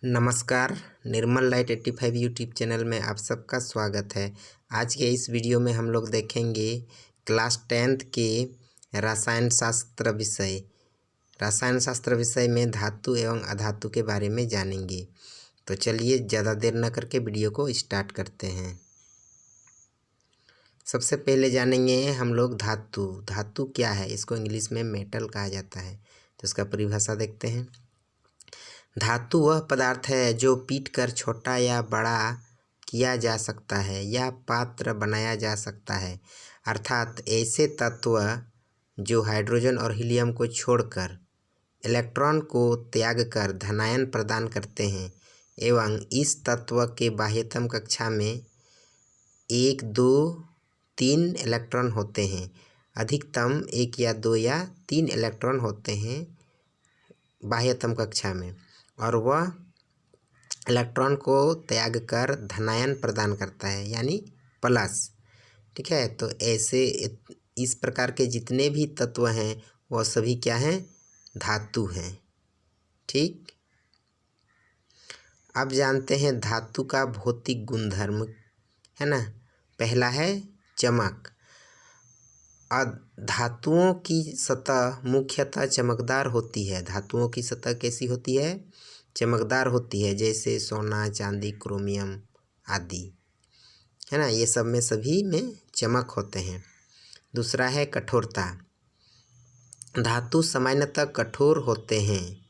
नमस्कार, निर्मल light 85 YouTube channel में आप सबका स्वागत है। आज के इस वीडियो में हम लोग देखेंगे क्लास 10th के रसायन शास्त्र विषय में धातु एवं अधातु के बारे में जानेंगे। तो चलिए ज़्यादा देर न करके वीडियो को स्टार्ट करते हैं। सबसे पहले जानेंगे हम लोग धातु। धातु क्या है? इसको इंग्लिश में मेटल कहा जाता है। तो इसका परिभाषा देखते हैं। धातु वह पदार्थ है जो पीटकर छोटा या बड़ा किया जा सकता है या पात्र बनाया जा सकता है, अर्थात ऐसे तत्व जो हाइड्रोजन और हीलियम को छोड़कर इलेक्ट्रॉन को त्याग कर धनायन प्रदान करते हैं एवं इस तत्व के बाह्यतम कक्षा में 1, 2, 3 इलेक्ट्रॉन होते हैं। अधिकतम 1 या 2 या 3 इलेक्ट्रॉन होते हैं बाह्यतम कक्षा में और वह इलेक्ट्रॉन को त्याग कर धनायन प्रदान करता है यानी प्लस। ठीक है, तो ऐसे इस प्रकार के जितने भी तत्व हैं वह सभी क्या हैं? धातु हैं। ठीक, अब जानते हैं धातु का भौतिक गुणधर्म, है ना। पहला है चमक। धातुओं की सतह मुख्यतः चमकदार होती है। धातुओं की सतह कैसी होती है? चमकदार होती है, जैसे सोना, चांदी, क्रोमियम आदि, है ना। ये सब में सभी में चमक होते हैं। दूसरा है कठोरता। धातु सामान्यतः कठोर होते हैं,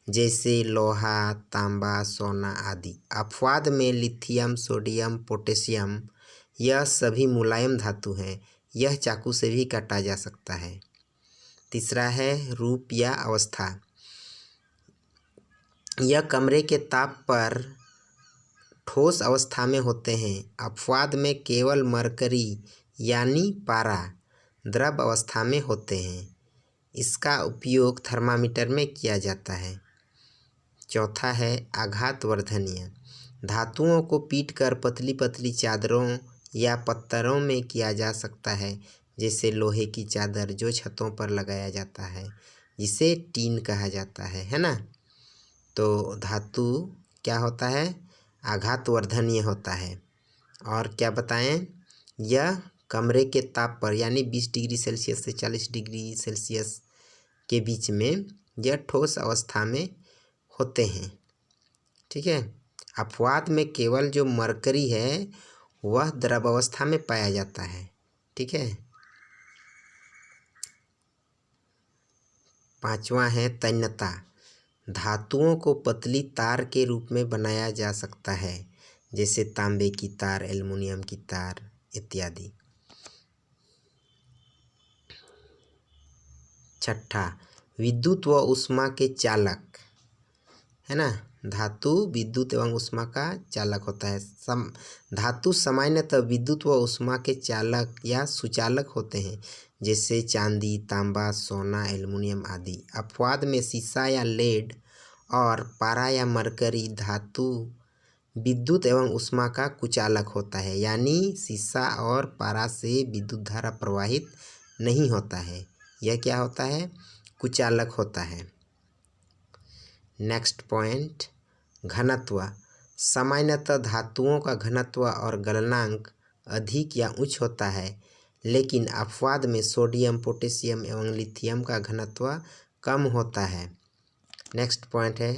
जैसे लोहा, तांबा, सोना आदि। अपवाद में लिथियम, सोडियम, पोटेशियम, यह सभी मुलायम धातु हैं। यह चाकू से भी काटा जा सकता है। तीसरा है रूप या अवस्था। यह कमरे के ताप पर ठोस अवस्था में होते हैं। अपवाद में केवल मरकरी यानी पारा द्रव अवस्था में होते हैं। इसका उपयोग थर्मामीटर में किया जाता है। चौथा है आघातवर्धनीय। धातुओं को पीटकर पतली पतली चादरों या पत्तरों में किया जा सकता है, जैसे लोहे की चादर जो छतों पर लगाया जाता है, जिसे टीन कहा जाता है ना। तो धातु क्या होता है? आघातवर्धनीय होता है। और क्या बताएं? यह कमरे के ताप पर यानी 20 डिग्री सेल्सियस से 40 डिग्री सेल्सियस के बीच में यह ठोस अवस्था में होते हैं। ठीक है, अपवाद में केवल जो मरकरी है वह द्रव अवस्था में पाया जाता है। ठीक है, पांचवा है तन्यता। धातुओं को पतली तार के रूप में बनाया जा सकता है, जैसे तांबे की तार, एल्युमिनियम की तार इत्यादि। छठा, विद्युत व ऊष्मा के चालक, है ना। धातु विद्युत एवं ऊष्मा का चालक होता है। धातु सामान्यतः विद्युत व ऊष्मा के चालक या सुचालक होते हैं, जैसे चांदी, तांबा, सोना, एल्युमिनियम आदि। अपवाद में सीसा या लेड और पारा या मरकरी धातु विद्युत एवं ऊष्मा का कुचालक होता है, यानी सीसा और पारा से विद्युत धारा प्रवाहित नहीं होता है। यह क्या होता है? कुचालक होता है। नेक्स्ट पॉइंट, घनत्व। सामान्यतः धातुओं का घनत्व और गलनांक अधिक या उच्च होता है, लेकिन अपवाद में सोडियम, पोटेशियम एवं लिथियम का घनत्व कम होता है। नेक्स्ट पॉइंट है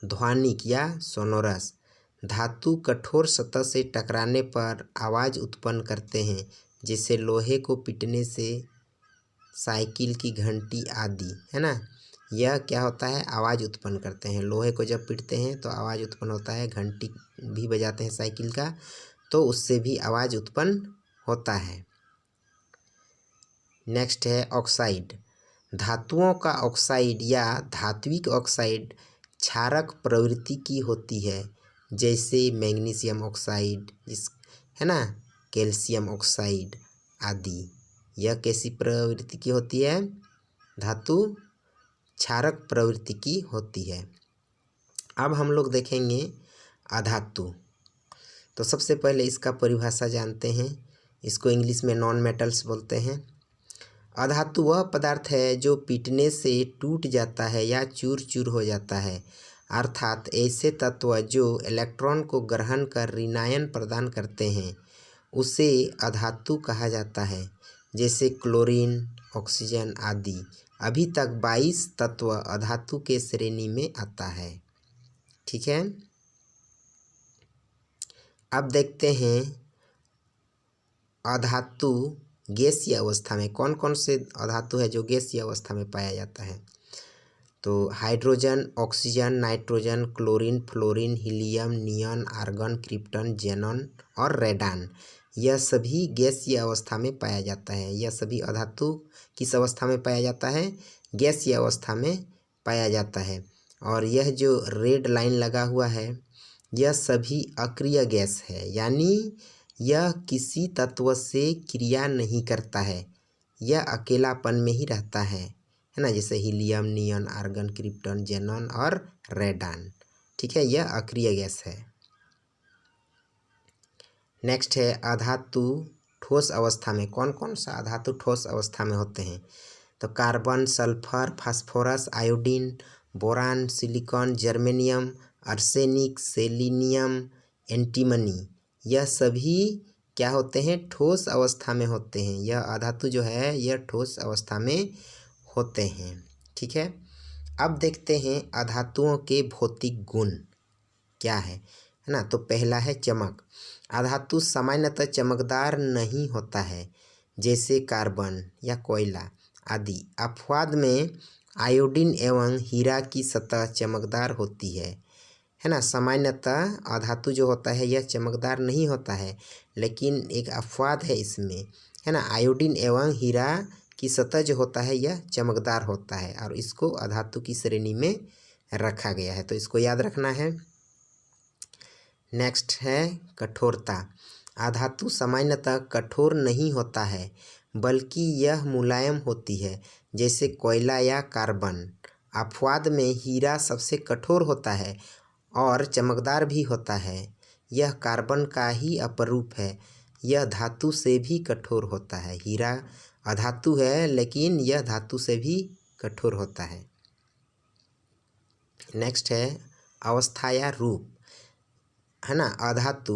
ध्वनिक या सोनोरस। धातु कठोर सतह से टकराने पर आवाज़ उत्पन्न करते हैं, जैसे लोहे को पीटने से, साइकिल की घंटी आदि, है ना। यह क्या होता है? आवाज़ उत्पन्न करते हैं। लोहे को जब पीटते हैं तो आवाज़ उत्पन्न होता है। घंटी भी बजाते हैं साइकिल का, तो उससे भी आवाज़ उत्पन्न होता है। नेक्स्ट है ऑक्साइड। धातुओं का ऑक्साइड या धात्विक ऑक्साइड क्षारक प्रवृत्ति की होती है, जैसे मैग्नीशियम ऑक्साइड, है ना, कैल्शियम ऑक्साइड आदि। यह कैसी प्रवृत्ति की होती है? धातु क्षारक प्रवृत्ति की होती है। अब हम लोग देखेंगे अधातु। तो सबसे पहले इसका परिभाषा जानते हैं। इसको इंग्लिश में नॉन मेटल्स बोलते हैं। अधातु वह पदार्थ है जो पीटने से टूट जाता है या चूर चूर हो जाता है, अर्थात ऐसे तत्व जो इलेक्ट्रॉन को ग्रहण कर ऋणायन प्रदान करते हैं उसे अधातु कहा जाता है, जैसे क्लोरीन, ऑक्सीजन आदि। अभी तक 22 तत्व अधातु के श्रेणी में आता है। ठीक है, अब देखते हैं अधातु गैसीय अवस्था में कौन कौन से अधातु है जो गैसीय अवस्था में पाया जाता है। तो hydrogen, oxygen, nitrogen, chlorine, fluorine, helium, neon, argon, krypton, xenon और रेडान, यह सभी गैसीय अवस्था में पाया जाता है। यह सभी अधातु किस अवस्था में पाया जाता है? गैसीय अवस्था में पाया जाता है। और यह जो रेड लाइन लगा हुआ है यह सभी अक्रिय गैस है, यानी यह किसी तत्व से क्रिया नहीं करता है, यह अकेलापन में ही रहता है ना, जैसे helium, neon, argon, krypton, xenon और रेडान। ठीक है, यह अक्रिय गैस है। नेक्स्ट है अधातु ठोस अवस्था में कौन कौन सा अधातु ठोस अवस्था में होते हैं। तो carbon, sulphur, phosphorus, iodine, boron, silicon, germanium, arsenic, selenium, antimony, यह सभी क्या होते हैं? ठोस अवस्था में होते हैं। यह अधातु जो है यह ठोस अवस्था में होते हैं। ठीक है, अब देखते हैं अधातुओं के भौतिक गुण क्या है ना। तो पहला है चमक। अधातु सामान्यतः चमकदार नहीं होता है, जैसे कार्बन या कोयला आदि। अपवाद में आयोडीन एवं हीरा की सतह चमकदार होती है ना। सामान्यतः अधातु जो होता है यह चमकदार नहीं होता है, लेकिन एक अपवाद है इसमें, है ना। आयोडीन एवं हीरा की सतह जो होता है यह चमकदार होता है और इसको अधातु की श्रेणी में रखा गया है, तो इसको याद रखना है। नेक्स्ट है कठोरता। अधातु सामान्यतः कठोर नहीं होता है, बल्कि यह मुलायम होती है, जैसे कोयला या कार्बन। अपवाद में हीरा सबसे कठोर होता है और चमकदार भी होता है। यह कार्बन का ही अपरूप है, यह धातु से भी कठोर होता है। हीरा अधातु है लेकिन यह धातु से भी कठोर होता है। नेक्स्ट है अवस्था या रूप, है ना। अधातु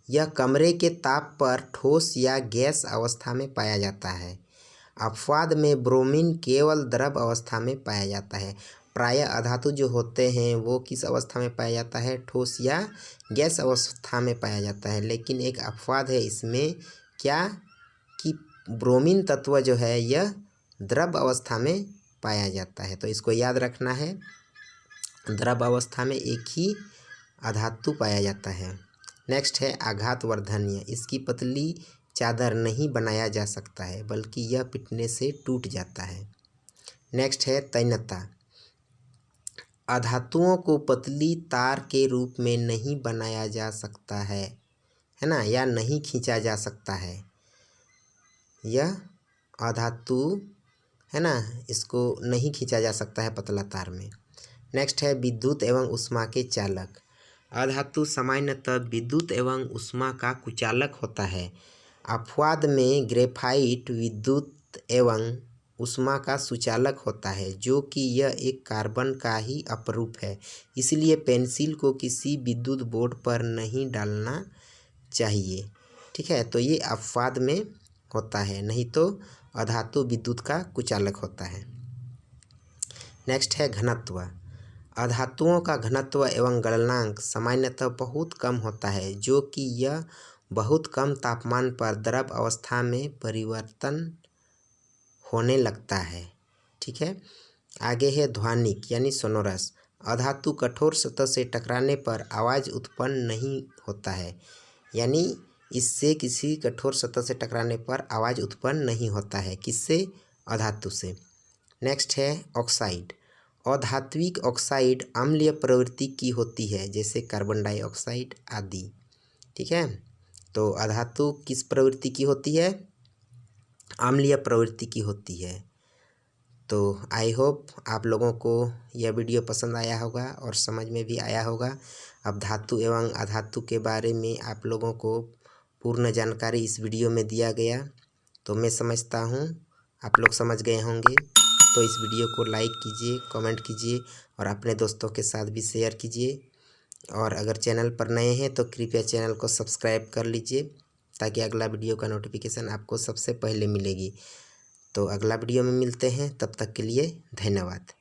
यह कमरे के ताप पर ठोस या गैस अवस्था में पाया जाता है। अपवाद में ब्रोमीन केवल द्रव अवस्था में पाया जाता है। प्रायः अधातु जो होते हैं वो किस अवस्था में पाया जाता है? ठोस या गैस अवस्था में पाया जाता है। लेकिन एक अपवाद है इसमें, क्या कि ब्रोमीन तत्व जो है यह द्रव अवस्था में पाया जाता है, तो इसको याद रखना है। द्रव अवस्था में एक ही अधातु पाया जाता है। नेक्स्ट है आघात वर्धनीय। इसकी पतली चादर नहीं बनाया जा सकता है, बल्कि यह पिटने से टूट जाता है। नेक्स्ट है तन्यता। अधातुओं को पतली तार के रूप में नहीं बनाया जा सकता है ना, या नहीं खींचा जा सकता है। यह अधातु है ना, इसको नहीं खींचा जा सकता है पतला तार में। नेक्स्ट है विद्युत एवं ऊष्मा के चालक। अधातु सामान्यतः विद्युत एवं ऊष्मा का कुचालक होता है। अपवाद में ग्रेफाइट विद्युत एवं ऊष्मा का सुचालक होता है, जो कि यह एक कार्बन का ही अपरूप है। इसलिए पेंसिल को किसी विद्युत बोर्ड पर नहीं डालना चाहिए। ठीक है, तो ये अपवाद में होता है, नहीं तो अधातु विद्युत का कुचालक होता है। नेक्स्ट है घनत्व। अधातुओं का घनत्व एवं गलनांक सामान्यतः बहुत कम होता है, जो कि यह बहुत कम तापमान पर द्रव अवस्था में परिवर्तन होने लगता है। ठीक है, आगे है ध्वनिक यानी सोनोरस। अधातु कठोर सतह से टकराने पर आवाज़ उत्पन्न नहीं होता है, यानी इससे किसी कठोर सतह से टकराने पर आवाज़ उत्पन्न नहीं होता है। किससे? अधातु से। नेक्स्ट है ऑक्साइड। अधात्विक ऑक्साइड अम्लीय प्रवृत्ति की होती है, जैसे कार्बन डाइऑक्साइड आदि। ठीक है, तो अधातु किस प्रवृत्ति की होती है? अम्लीय प्रवृत्ति की होती है। तो आई होप आप लोगों को यह वीडियो पसंद आया होगा और समझ में भी आया होगा। अब धातु एवं अधातु के बारे में आप लोगों को पूर्ण जानकारी इस वीडियो में दिया गया, तो मैं समझता हूँ आप लोग समझ गए होंगे। तो इस वीडियो को लाइक कीजिए, कमेंट कीजिए और अपने दोस्तों के साथ भी शेयर कीजिए। और अगर चैनल पर नए हैं तो कृपया चैनल को सब्सक्राइब कर लीजिए ताकि अगला वीडियो का नोटिफिकेशन आपको सबसे पहले मिलेगी। तो अगला वीडियो में मिलते हैं, तब तक के लिए धन्यवाद।